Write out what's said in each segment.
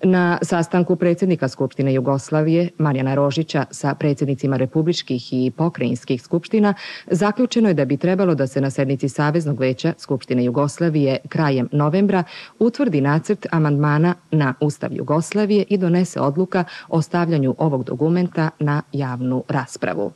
Na sastanku predsjednika Skupštine Jugoslavije Marijana Rožića sa predsjednicima republičkih i pokrajinskih skupština zaključeno je da bi trebalo da se na sednici Saveznog veća Skupštine Jugoslavije krajem novembra utvrdi nacrt amandmana na Ustav Jugoslavije i donese odluka o stavljanju ovog dokumenta na javnu raspravu.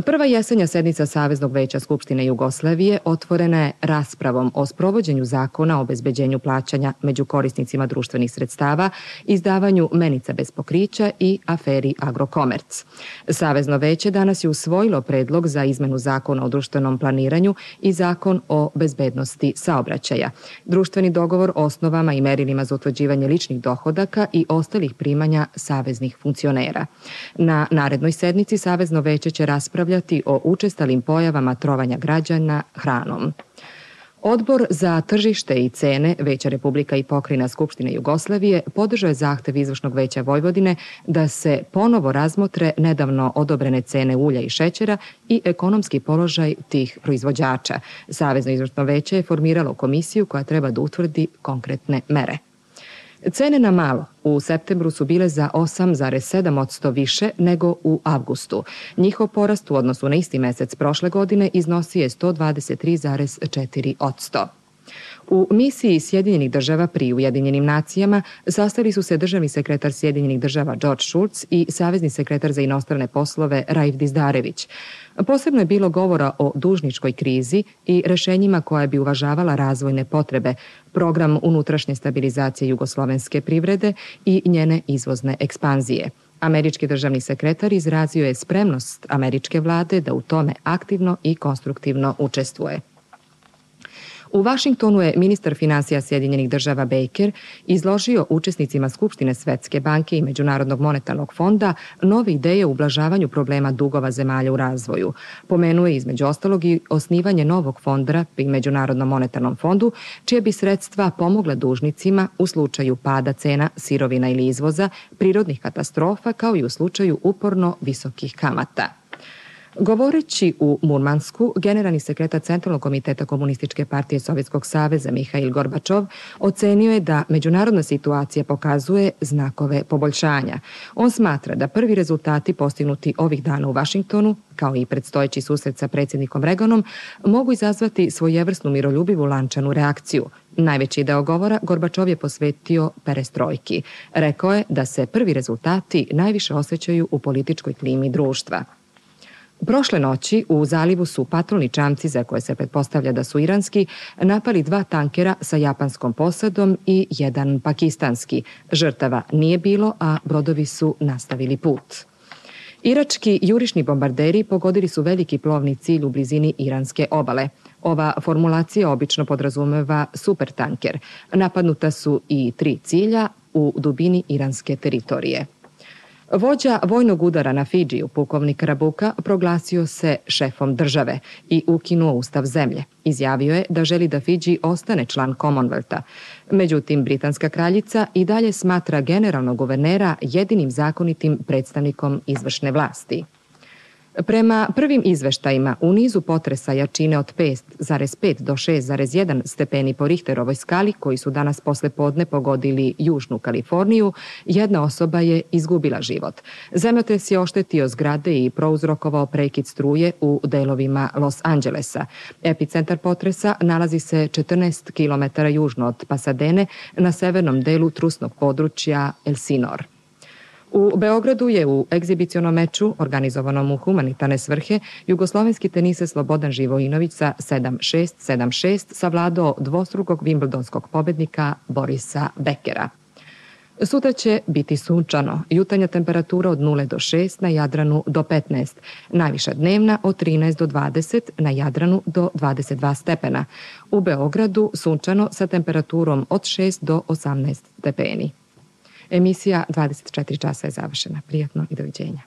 Prva jesenja sednica Saveznog veća Skupštine Jugoslavije otvorena je raspravom o sprovođenju zakona o obezbeđenju plaćanja među korisnicima društvenih sredstava, izdavanju menica bez pokrića i aferi Agrokomerc. Savezno veće danas je usvojilo predlog za izmenu zakona o društvenom planiranju i zakon o bezbednosti saobraćaja, društveni dogovor o osnovama i merilima za utvrđivanje ličnih dohodaka i ostalih primanja saveznih funkcionera. Na narednoj sednici Savezno veće će raspravljati o učestalim pojavama trovanja građana hranom. Odbor za tržište i cene Veća Republika i pokrajina Skupštine Jugoslavije podržao je zahtev Izvršnog veća Vojvodine da se ponovo razmotre nedavno odobrene cene ulja i šećera i ekonomski položaj tih proizvođača. Savezno izvršno veće je formiralo komisiju koja treba da utvrdi konkretne mere. Cene na malo u septembru su bile za 8,7% više nego u avgustu. Njihov porast u odnosu na isti mesec prošle godine iznosi je 123,4%. U misiji Sjedinjenih država pri Ujedinjenim nacijama sastali su se državni sekretar Sjedinjenih država George Shultz i savezni sekretar za inostrane poslove Raif Dizdarević. Posebno je bilo govora o dužničkoj krizi i rešenjima koja bi uvažavala razvojne potrebe, program unutrašnje stabilizacije jugoslovenske privrede i njene izvozne ekspanzije. Američki državni sekretar izrazio je spremnost američke vlade da u tome aktivno i konstruktivno učestvuje. U Vašingtonu je ministar finansija Sjedinjenih država Baker izložio učesnicima Skupštine Svetske banke i Međunarodnog monetarnog fonda nove ideje u ublažavanju problema dugova zemalja u razvoju. Pomenuo je između ostalog i osnivanje novog fonda pri Međunarodnom monetarnom fondu, čije bi sredstva pomogla dužnicima u slučaju pada cena sirovina ili izvoza, prirodnih katastrofa, kao i u slučaju uporno visokih kamata. Govoreći u Murmansku, generalni sekretar Centralnog komiteta Komunističke partije Sovjetskog saveza Mihail Gorbačov ocenio je da međunarodna situacija pokazuje znakove poboljšanja. On smatra da prvi rezultati postignuti ovih dana u Vašingtonu, kao i predstojeći susret sa predsjednikom Reaganom, mogu izazvati svojevrsnu miroljubivu lančanu reakciju. Najveći deo govora Gorbačov je posvetio perestrojki. Rekao je da se prvi rezultati najviše osjećaju u političkoj klimi društva. Prošle noći u zalivu su patrolni čamci, za koje se pretpostavlja da su iranski, napali 2 tankera sa japanskom posadom i 1 pakistanski. Žrtava nije bilo, a brodovi su nastavili put. Irački jurišni bombarderi pogodili su veliki plovni cilj u blizini iranske obale. Ova formulacija obično podrazumeva supertanker. Napadnuta su i 3 cilja u dubini iranske teritorije. Vođa vojnog udara na Fidžiju, pukovnik Rabuka, proglasio se šefom države i ukinuo ustav zemlje. Izjavio je da želi da Fidži ostane član Commonwealtha. Međutim, britanska kraljica i dalje smatra generalnog guvernera jedinim zakonitim predstavnikom izvršne vlasti. Prema prvim izveštajima, u nizu potresa jačine od 5,5 do 6,1 stepeni po Richterovoj skali, koji su danas posle podne pogodili Južnu Kaliforniju, jedna osoba je izgubila život. Zemljotres je oštetio zgrade i prouzrokovao prekid struje u delovima Los Angelesa. Epicentar potresa nalazi se 14 km južno od Pasadene na severnom delu trusnog područja Elsinore. U Beogradu je u egzibicionom meču, organizovanom u humanitarne svrhe, jugoslovenski teniser Slobodan Živojinović sa 7-6, 7-6 savladao dvostrukog vimbldonskog pobednika Borisa Bekera. Sutra će biti sunčano, jutarnja temperatura od 0 do 6, na Jadranu do 15, najviša dnevna od 13 do 20, na Jadranu do 22 stepena. U Beogradu sunčano sa temperaturom od 6 do 18 stepeni. Emisija 24 časa je završena. Prijatno i doviđenja.